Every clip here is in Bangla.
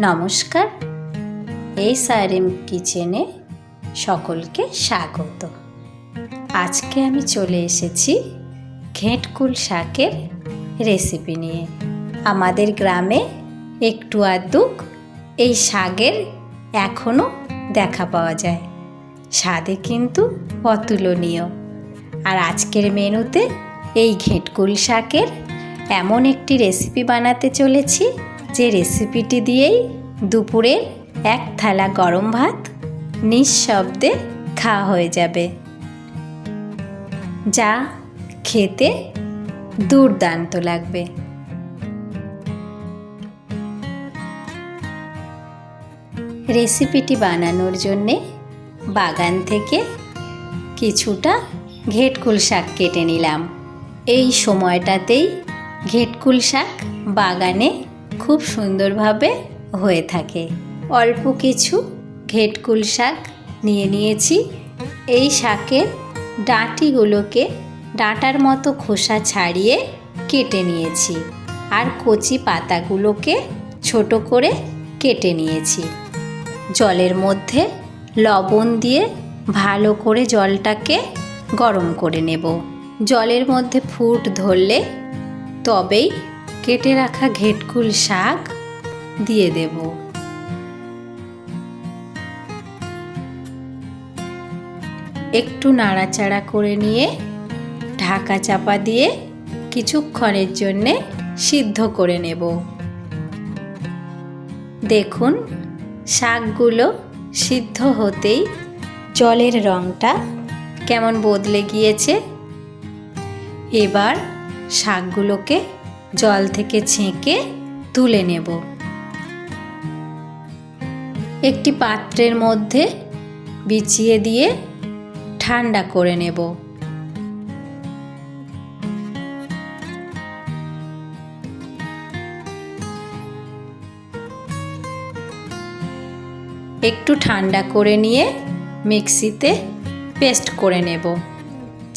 নমস্কার, SRM কিচেনে সকলকে স্বাগত। আজকে আমি চলে এসেছি ঘেঁটকুল শাকের রেসিপি নিয়ে। আমাদের গ্রামে একটু আধটু এই শাকের এখনও দেখা পাওয়া যায়। স্বাদে কিন্তু অতুলনীয়। আর আজকের মেনুতে এই ঘেঁটকুল শাকের এমন একটি রেসিপি বানাতে চলেছি যে রেসিপিটি দিয়েই দুপুরের এক থালা গরম ভাত নিঃশব্দে খাওয়া হয়ে যাবে, যা খেতে দুর্দান্ত লাগবে। রেসিপিটি বানানোর জন্যে বাগান থেকে কিছুটা ঘেঁটকুল শাক কেটে নিলাম। এই সময়টাতেই ঘেঁটকুল শাক বাগানে খুব সুন্দরভাবে হয়ে থাকে। অল্প কিছু ঘেঁটকুল শাক নিয়েছি। এই শাকের ডাঁটিগুলোকে ডাঁটার মতো খোসা ছাড়িয়ে কেটে নিয়েছি, আর কচি পাতাগুলোকে ছোট করে কেটে নিয়েছি। জলের মধ্যে লবণ দিয়ে ভালো করে জলটাকে গরম করে নেব। জলের মধ্যে ফুট ধরলে তবেই কেটে রাখা ঘেঁটকুল শাক দিয়ে দেব। একটু নাড়াচাড়া করে নিয়ে ঢাকা চাপা দিয়ে কিছুক্ষণের জন্যে সিদ্ধ করে নেব। দেখুন, শাকগুলো সিদ্ধ হতেই জলের রঙটা কেমন বদলে গিয়েছে। এবার শাকগুলোকে জল থেকে ছেঁকে তুলে নেব। একটি পাত্রের মধ্যে বিছিয়ে দিয়ে ঠান্ডা করে নেব। একটু ঠান্ডা করে নিয়ে মিক্সিতে পেস্ট করে নেব।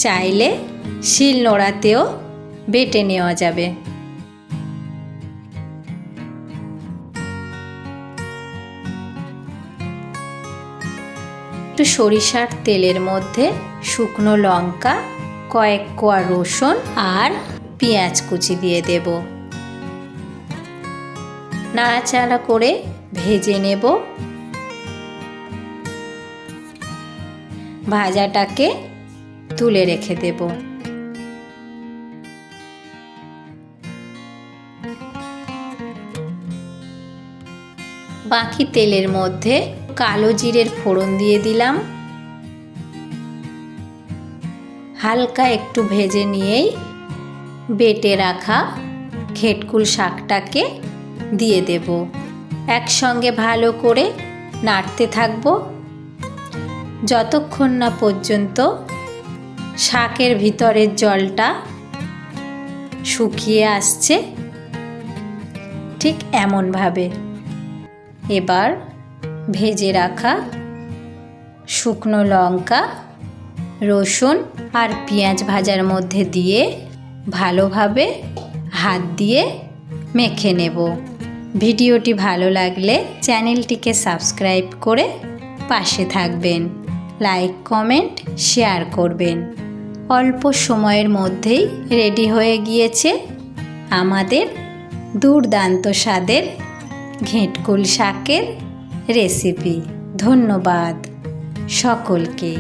চাইলে শিল নোড়াতেও বেটে নেওয়া যাবে। একটু সরিষার তেলের মধ্যে শুকনো লঙ্কা, কয়েক কোয়া রসুন আর পেঁয়াজ কুচি দিয়ে দেব। নাড়াচাড়া করে ভেজে নেব। ভাজাটাকে তুলে রেখে দেব। বাকি তেলের মধ্যে কালো জিরের ফোড়ন দিয়ে দিলাম। হালকা একটু ভেজে নিয়েই বেটে রাখা ঘেঁটকুল শাকটাকে দিয়ে দেব। একসঙ্গে ভালো করে নাড়তে থাকবো যতক্ষণ না পর্যন্ত শাকের ভিতরের জলটা শুকিয়ে আসছে, ঠিক এমনভাবে। এবার ভেজে রাখা শুকনো লঙ্কা, রসুন আর পেঁয়াজ ভাজার মধ্যে দিয়ে ভালোভাবে হাত দিয়ে মেখে নেব। ভিডিওটি ভালো লাগলে চ্যানেলটিকে সাবস্ক্রাইব করে পাশে থাকবেন। লাইক, কমেন্ট, শেয়ার করবেন। অল্প সময়ের মধ্যেই রেডি হয়ে গিয়েছে আমাদের দুর্দান্ত স্বাদের ঘেঁটকুল শাকের রেসিপি। ধন্যবাদ সকলকে।